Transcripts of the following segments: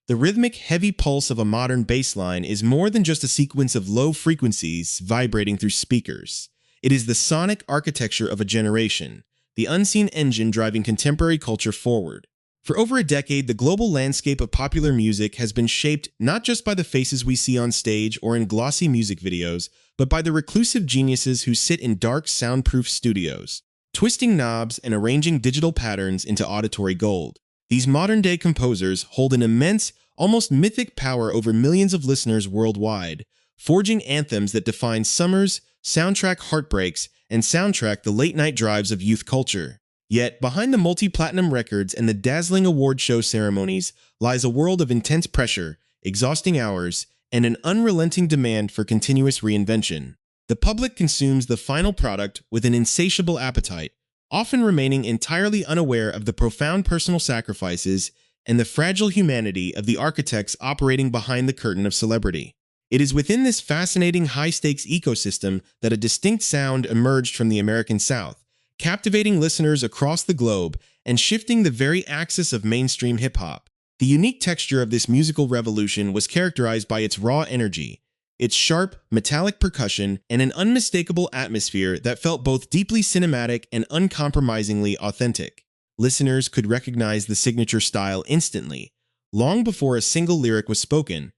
The rhythmic, heavy pulse of a modern bass line is more than just a sequence of low frequencies vibrating through speakers. It is the sonic architecture of a generation, the unseen engine driving contemporary culture forward. For over a decade, the global landscape of popular music has been shaped not just by the faces we see on stage or in glossy music videos, but by the reclusive geniuses who sit in dark, soundproof studios, twisting knobs and arranging digital patterns into auditory gold. These modern-day composers hold an immense, almost mythic power over millions of listeners worldwide, forging anthems that define summers, soundtrack heartbreaks, and soundtrack the late-night drives of youth culture. Yet, behind the multi-platinum records and the dazzling award show ceremonies lies a world of intense pressure, exhausting hours, and an unrelenting demand for continuous reinvention. The public consumes the final product with an insatiable appetite, often remaining entirely unaware of the profound personal sacrifices and the fragile humanity of the architects operating behind the curtain of celebrity. It is within this fascinating high-stakes ecosystem that a distinct sound emerged from the American South, captivating listeners across the globe and shifting the very axis of mainstream hip-hop. The unique texture of this musical revolution was characterized by its raw energy, its sharp, metallic percussion, and an unmistakable atmosphere that felt both deeply cinematic and uncompromisingly authentic. Listeners could recognize the signature style instantly, long before a single lyric was spoken,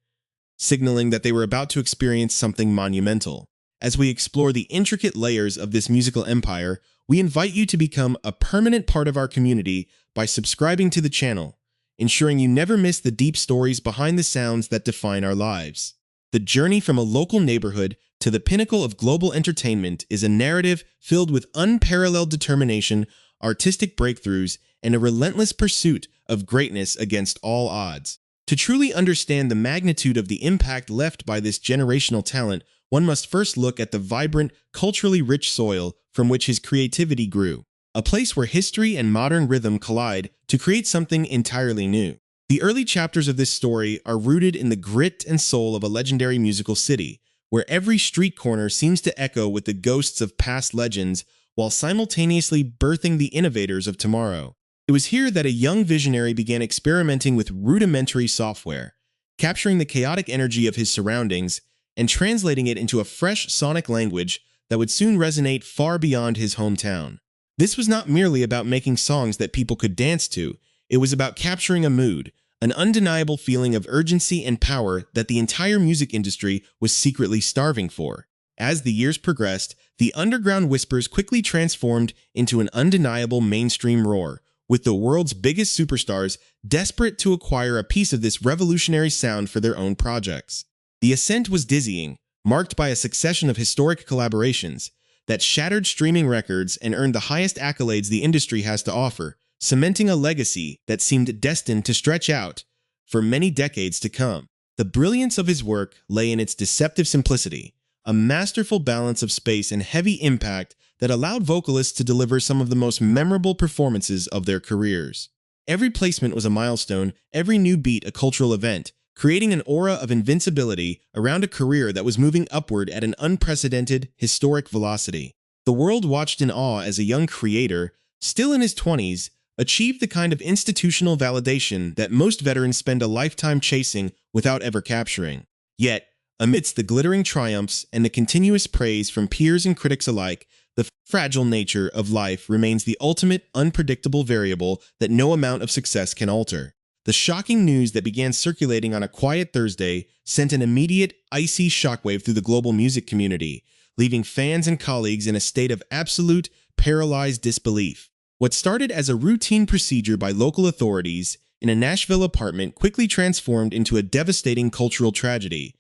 signaling that they were about to experience something monumental. As we explore the intricate layers of this musical empire, we invite you to become a permanent part of our community by subscribing to the channel, ensuring you never miss the deep stories behind the sounds that define our lives. The journey from a local neighborhood to the pinnacle of global entertainment is a narrative filled with unparalleled determination, artistic breakthroughs, and a relentless pursuit of greatness against all odds. To truly understand the magnitude of the impact left by this generational talent, one must first look at the vibrant, culturally rich soil from which his creativity grew, a place where history and modern rhythm collide to create something entirely new. The early chapters of this story are rooted in the grit and soul of a legendary musical city, where every street corner seems to echo with the ghosts of past legends while simultaneously birthing the innovators of tomorrow. It was here that a young visionary began experimenting with rudimentary software, capturing the chaotic energy of his surroundings and translating it into a fresh sonic language that would soon resonate far beyond his hometown. This was not merely about making songs that people could dance to, it was about capturing a mood, an undeniable feeling of urgency and power that the entire music industry was secretly starving for. As the years progressed, the underground whispers quickly transformed into an undeniable mainstream roar, with the world's biggest superstars desperate to acquire a piece of this revolutionary sound for their own projects. The ascent was dizzying, marked by a succession of historic collaborations that shattered streaming records and earned the highest accolades the industry has to offer, cementing a legacy that seemed destined to stretch out for many decades to come. The brilliance of his work lay in its deceptive simplicity, a masterful balance of space and heavy impact that allowed vocalists to deliver some of the most memorable performances of their careers. Every placement was a milestone, every new beat a cultural event, creating an aura of invincibility around a career that was moving upward at an unprecedented, historic velocity. The world watched in awe as a young creator, still in his 20s, achieved the kind of institutional validation that most veterans spend a lifetime chasing without ever capturing. Yet, amidst the glittering triumphs and the continuous praise from peers and critics alike, the fragile nature of life remains the ultimate unpredictable variable that no amount of success can alter. The shocking news that began circulating on a quiet Thursday sent an immediate, icy shockwave through the global music community, leaving fans and colleagues in a state of absolute, paralyzed disbelief. What started as a routine procedure by local authorities in a Nashville apartment quickly transformed into a devastating cultural tragedy,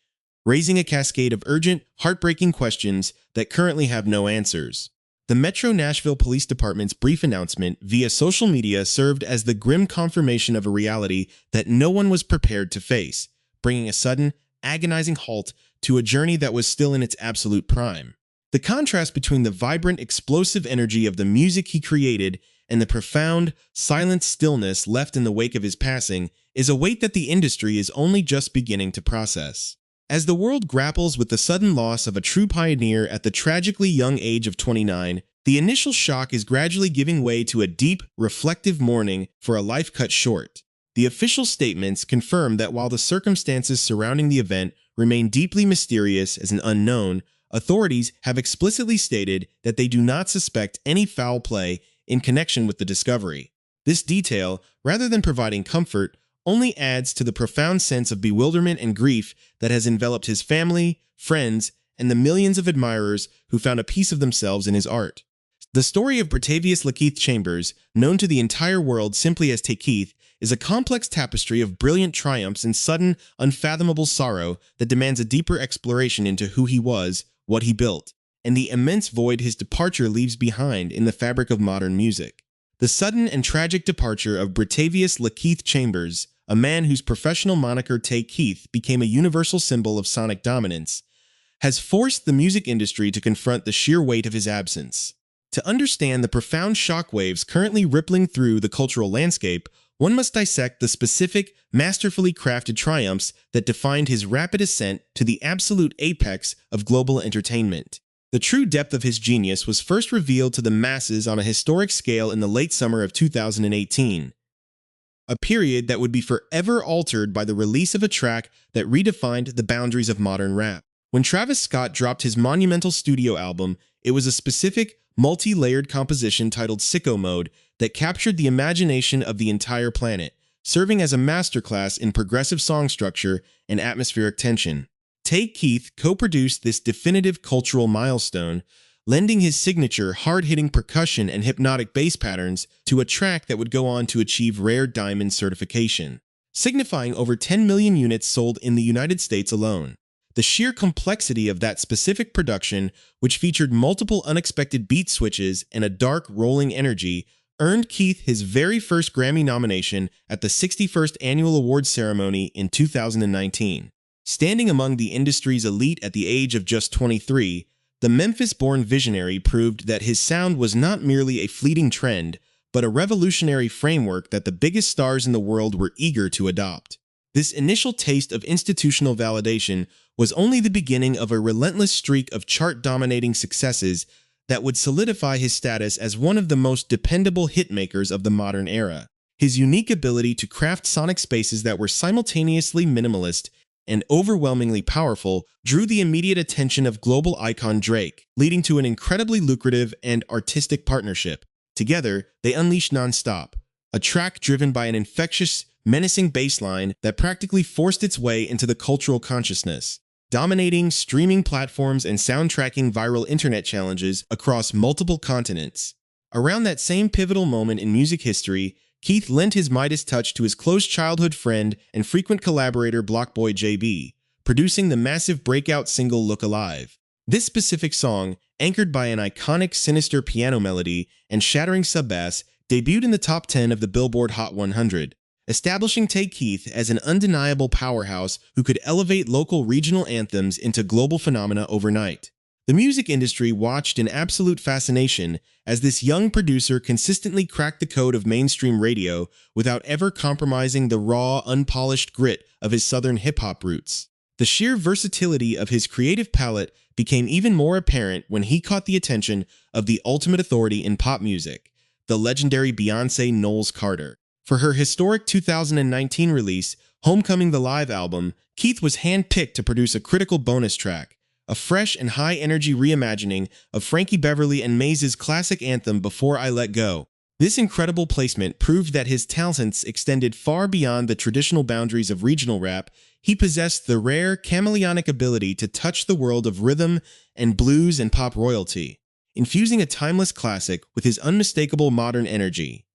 raising a cascade of urgent, heartbreaking questions that currently have no answers. The Metro Nashville Police Department's brief announcement via social media served as the grim confirmation of a reality that no one was prepared to face, bringing a sudden, agonizing halt to a journey that was still in its absolute prime. The contrast between the vibrant, explosive energy of the music he created and the profound, silent stillness left in the wake of his passing is a weight that the industry is only just beginning to process. As the world grapples with the sudden loss of a true pioneer at the tragically young age of 29, the initial shock is gradually giving way to a deep, reflective mourning for a life cut short. The official statements confirm that while the circumstances surrounding the event remain deeply mysterious as an unknown, authorities have explicitly stated that they do not suspect any foul play in connection with the discovery. This detail, rather than providing comfort, only adds to the profound sense of bewilderment and grief that has enveloped his family, friends, and the millions of admirers who found a piece of themselves in his art. The story of Bratavius Lakeith Chambers, known to the entire world simply as Tay Keith, is a complex tapestry of brilliant triumphs and sudden, unfathomable sorrow that demands a deeper exploration into who he was, what he built, and the immense void his departure leaves behind in the fabric of modern music. The sudden and tragic departure of Bratavius Lakeith Chambers, a man whose professional moniker Tay Keith became a universal symbol of sonic dominance, has forced the music industry to confront the sheer weight of his absence. To understand the profound shockwaves currently rippling through the cultural landscape, one must dissect the specific, masterfully crafted triumphs that defined his rapid ascent to the absolute apex of global entertainment. The true depth of his genius was first revealed to the masses on a historic scale in the late summer of 2018, a period that would be forever altered by the release of a track that redefined the boundaries of modern rap. When Travis Scott dropped his monumental studio album, it was a specific, multi-layered composition titled Sicko Mode that captured the imagination of the entire planet, serving as a masterclass in progressive song structure and atmospheric tension. Tay Keith co-produced this definitive cultural milestone, lending his signature hard-hitting percussion and hypnotic bass patterns to a track that would go on to achieve rare diamond certification, signifying over 10 million units sold in the United States alone. The sheer complexity of that specific production, which featured multiple unexpected beat switches and a dark, rolling energy, earned Keith his very first Grammy nomination at the 61st Annual Awards Ceremony in 2019. Standing among the industry's elite at the age of just 23, the Memphis-born visionary proved that his sound was not merely a fleeting trend, but a revolutionary framework that the biggest stars in the world were eager to adopt. This initial taste of institutional validation was only the beginning of a relentless streak of chart-dominating successes that would solidify his status as one of the most dependable hitmakers of the modern era. His unique ability to craft sonic spaces that were simultaneously minimalist and overwhelmingly powerful drew the immediate attention of global icon Drake, leading to an incredibly lucrative and artistic partnership. Together, they unleashed Non-Stop, a track driven by an infectious, menacing bass line that practically forced its way into the cultural consciousness, dominating streaming platforms and soundtracking viral internet challenges across multiple continents. Around that same pivotal moment in music history, Keith lent his Midas touch to his close childhood friend and frequent collaborator Blockboy JB, producing the massive breakout single Look Alive. This specific song, anchored by an iconic sinister piano melody and shattering sub-bass, debuted in the top 10 of the Billboard Hot 100, establishing Tay Keith as an undeniable powerhouse who could elevate local regional anthems into global phenomena overnight. The music industry watched in absolute fascination as this young producer consistently cracked the code of mainstream radio without ever compromising the raw, unpolished grit of his southern hip-hop roots. The sheer versatility of his creative palette became even more apparent when he caught the attention of the ultimate authority in pop music, the legendary Beyoncé Knowles Carter. For her historic 2019 release, Homecoming the Live album, Keith was handpicked to produce a critical bonus track, a fresh and high-energy reimagining of Frankie Beverly and Maze's classic anthem Before I Let Go. This incredible placement proved that his talents extended far beyond the traditional boundaries of regional rap. He possessed the rare, chameleonic ability to touch the world of rhythm and blues and pop royalty, infusing a timeless classic with his unmistakable modern energy.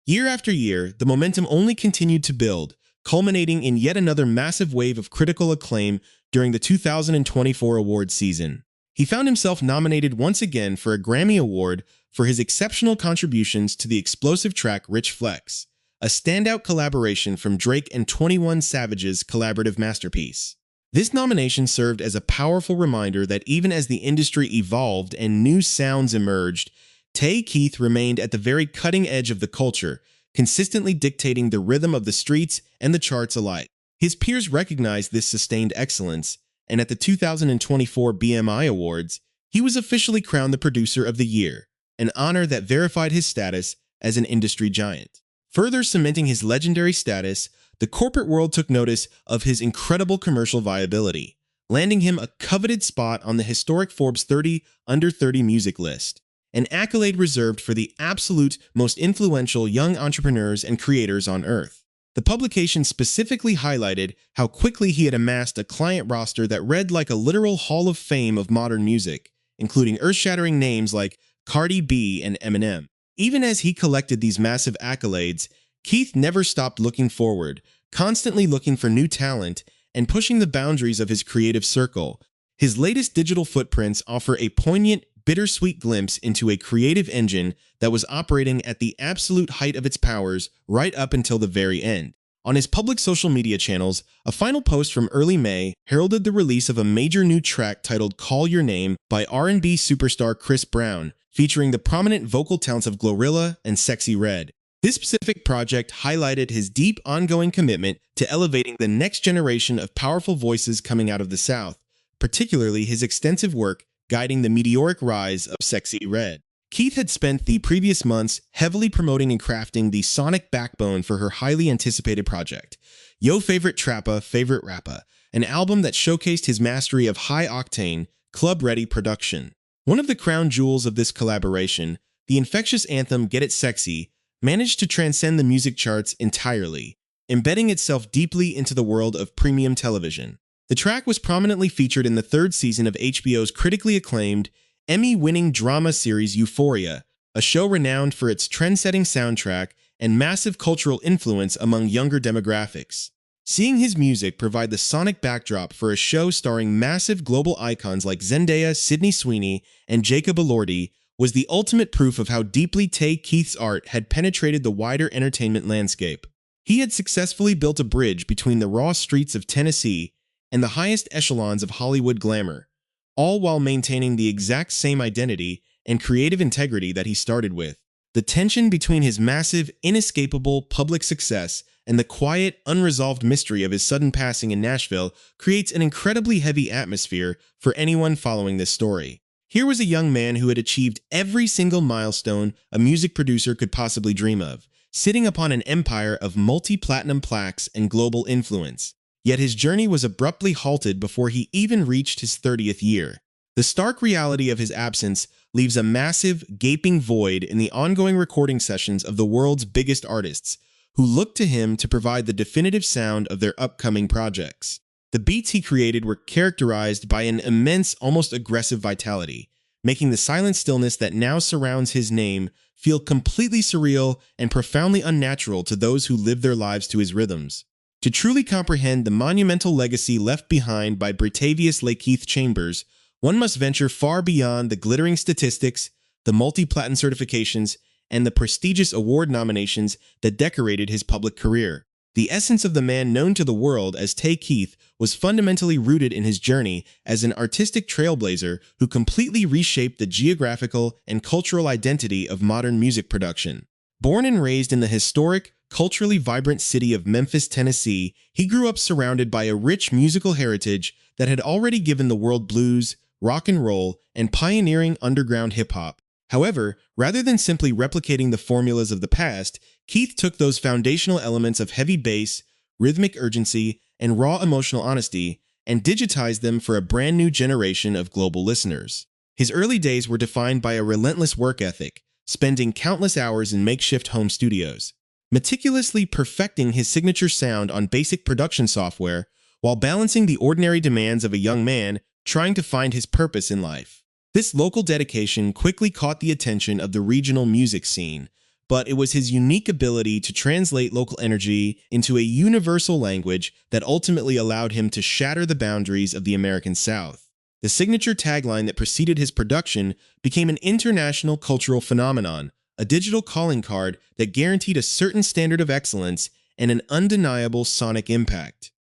Year after year, the momentum only continued to build, culminating in yet another massive wave of critical acclaim during the 2024 awards season. He found himself nominated once again for a Grammy Award for his exceptional contributions to the explosive track Rich Flex, a standout collaboration from Drake and 21 Savage's collaborative masterpiece. This nomination served as a powerful reminder that even as the industry evolved and new sounds emerged, Tay Keith remained at the very cutting edge of the culture, consistently dictating the rhythm of the streets and the charts alike. His peers recognized this sustained excellence, and at the 2024 BMI Awards, he was officially crowned the Producer of the Year, an honor that verified his status as an industry giant. Further cementing his legendary status, the corporate world took notice of his incredible commercial viability, landing him a coveted spot on the historic Forbes 30 Under 30 music list, an accolade reserved for the absolute most influential young entrepreneurs and creators on Earth. The publication specifically highlighted how quickly he had amassed a client roster that read like a literal hall of fame of modern music, including earth-shattering names like Cardi B and Eminem. Even as he collected these massive accolades, Keith never stopped looking forward, constantly looking for new talent and pushing the boundaries of his creative circle. His latest digital footprints offer a poignant, bittersweet glimpse into a creative engine that was operating at the absolute height of its powers right up until the very end. On his public social media channels, a final post from early May heralded the release of a major new track titled Call Your Name by R&B superstar Chris Brown, featuring the prominent vocal talents of Glorilla and Sexy Red. This specific project highlighted his deep, ongoing commitment to elevating the next generation of powerful voices coming out of the South, particularly his extensive work guiding the meteoric rise of Sexy Red. Keith had spent the previous months heavily promoting and crafting the sonic backbone for her highly anticipated project, Yo Favorite Trappa, Favorite Rappa, an album that showcased his mastery of high-octane, club-ready production. One of the crown jewels of this collaboration, the infectious anthem Get It Sexy, managed to transcend the music charts entirely, embedding itself deeply into the world of premium television. The track was prominently featured in the third season of HBO's critically acclaimed, Emmy-winning drama series Euphoria, a show renowned for its trend-setting soundtrack and massive cultural influence among younger demographics. Seeing his music provide the sonic backdrop for a show starring massive global icons like Zendaya, Sydney Sweeney, and Jacob Elordi was the ultimate proof of how deeply Keith's art had penetrated the wider entertainment landscape. He had successfully built a bridge between the raw streets of Tennessee and the highest echelons of Hollywood glamour, all while maintaining the exact same identity and creative integrity that he started with. The tension between his massive, inescapable public success and the quiet, unresolved mystery of his sudden passing in Nashville creates an incredibly heavy atmosphere for anyone following this story. Here was a young man who had achieved every single milestone a music producer could possibly dream of, sitting upon an empire of multi-platinum plaques and global influence. Yet his journey was abruptly halted before he even reached his 30th year. The stark reality of his absence leaves a massive, gaping void in the ongoing recording sessions of the world's biggest artists, who look to him to provide the definitive sound of their upcoming projects. The beats he created were characterized by an immense, almost aggressive vitality, making the silent stillness that now surrounds his name feel completely surreal and profoundly unnatural to those who live their lives to his rhythms. To truly comprehend the monumental legacy left behind by Britavious LaKeith Chambers, one must venture far beyond the glittering statistics, the multi-platinum certifications, and the prestigious award nominations that decorated his public career. The essence of the man known to the world as Keith was fundamentally rooted in his journey as an artistic trailblazer who completely reshaped the geographical and cultural identity of modern music production. Born and raised in the historic, culturally vibrant city of Memphis, Tennessee, he grew up surrounded by a rich musical heritage that had already given the world blues, rock and roll, and pioneering underground hip-hop. However, rather than simply replicating the formulas of the past, Keith took those foundational elements of heavy bass, rhythmic urgency, and raw emotional honesty and digitized them for a brand new generation of global listeners. His early days were defined by a relentless work ethic, spending countless hours in makeshift home studios, meticulously perfecting his signature sound on basic production software while balancing the ordinary demands of a young man trying to find his purpose in life. This local dedication quickly caught the attention of the regional music scene, but it was his unique ability to translate local energy into a universal language that ultimately allowed him to shatter the boundaries of the American South. The signature tagline that preceded his production became an international cultural phenomenon, a digital calling card that guaranteed a certain standard of excellence and an undeniable sonic impact.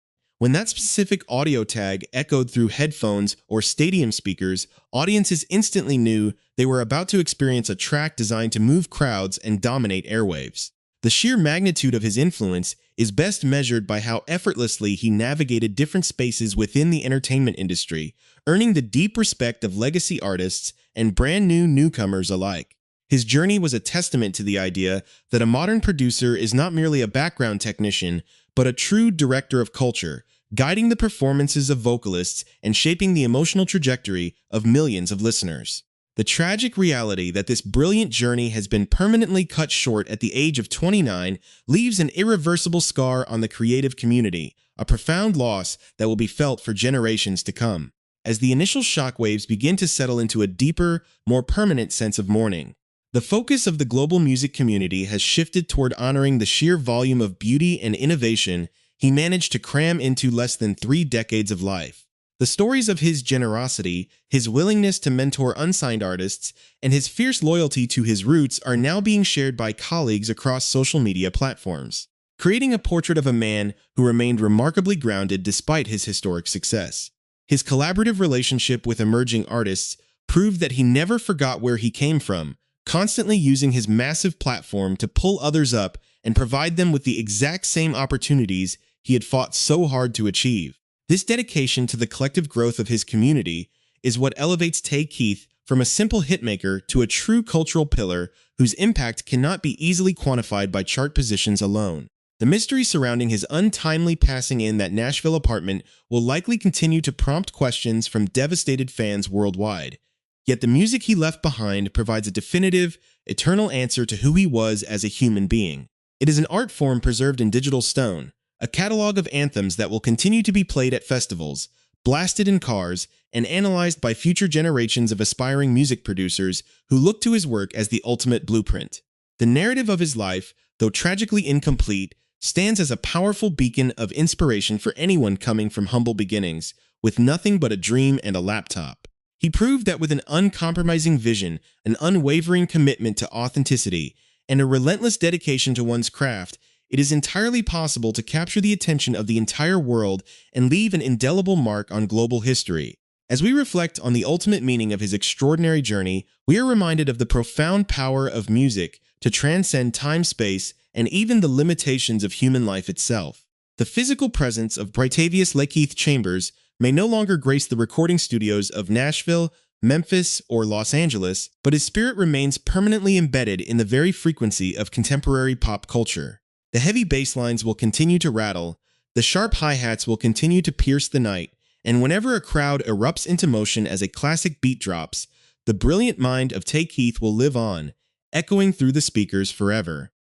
When that specific audio tag echoed through headphones or stadium speakers, audiences instantly knew they were about to experience a track designed to move crowds and dominate airwaves. The sheer magnitude of his influence is best measured by how effortlessly he navigated different spaces within the entertainment industry, earning the deep respect of legacy artists and brand new newcomers alike. His journey was a testament to the idea that a modern producer is not merely a background technician, but a true director of culture, guiding the performances of vocalists and shaping the emotional trajectory of millions of listeners. The tragic reality that this brilliant journey has been permanently cut short at the age of 29 leaves an irreversible scar on the creative community, a profound loss that will be felt for generations to come. As the initial shockwaves begin to settle into a deeper, more permanent sense of mourning, the focus of the global music community has shifted toward honoring the sheer volume of beauty and innovation he managed to cram into less than 3 decades of life. The stories of his generosity, his willingness to mentor unsigned artists, and his fierce loyalty to his roots are now being shared by colleagues across social media platforms, creating a portrait of a man who remained remarkably grounded despite his historic success. His collaborative relationship with emerging artists proved that he never forgot where he came from, constantly using his massive platform to pull others up and provide them with the exact same opportunities he had fought so hard to achieve. This dedication to the collective growth of his community is what elevates Tay Keith from a simple hitmaker to a true cultural pillar whose impact cannot be easily quantified by chart positions alone. The mystery surrounding his untimely passing in that Nashville apartment will likely continue to prompt questions from devastated fans worldwide. Yet the music he left behind provides a definitive, eternal answer to who he was as a human being. It is an art form preserved in digital stone, a catalog of anthems that will continue to be played at festivals, blasted in cars, and analyzed by future generations of aspiring music producers who look to his work as the ultimate blueprint. The narrative of his life, though tragically incomplete, stands as a powerful beacon of inspiration for anyone coming from humble beginnings, with nothing but a dream and a laptop. He proved that with an uncompromising vision, an unwavering commitment to authenticity, and a relentless dedication to one's craft, it is entirely possible to capture the attention of the entire world and leave an indelible mark on global history. As we reflect on the ultimate meaning of his extraordinary journey, we are reminded of the profound power of music to transcend time, space, and even the limitations of human life itself. The physical presence of Britavious Lakeith Chambers may no longer grace the recording studios of Nashville, Memphis, or Los Angeles, but his spirit remains permanently embedded in the very frequency of contemporary pop culture. The heavy bass lines will continue to rattle, the sharp hi-hats will continue to pierce the night, and whenever a crowd erupts into motion as a classic beat drops, the brilliant mind of Tay Keith will live on, echoing through the speakers forever.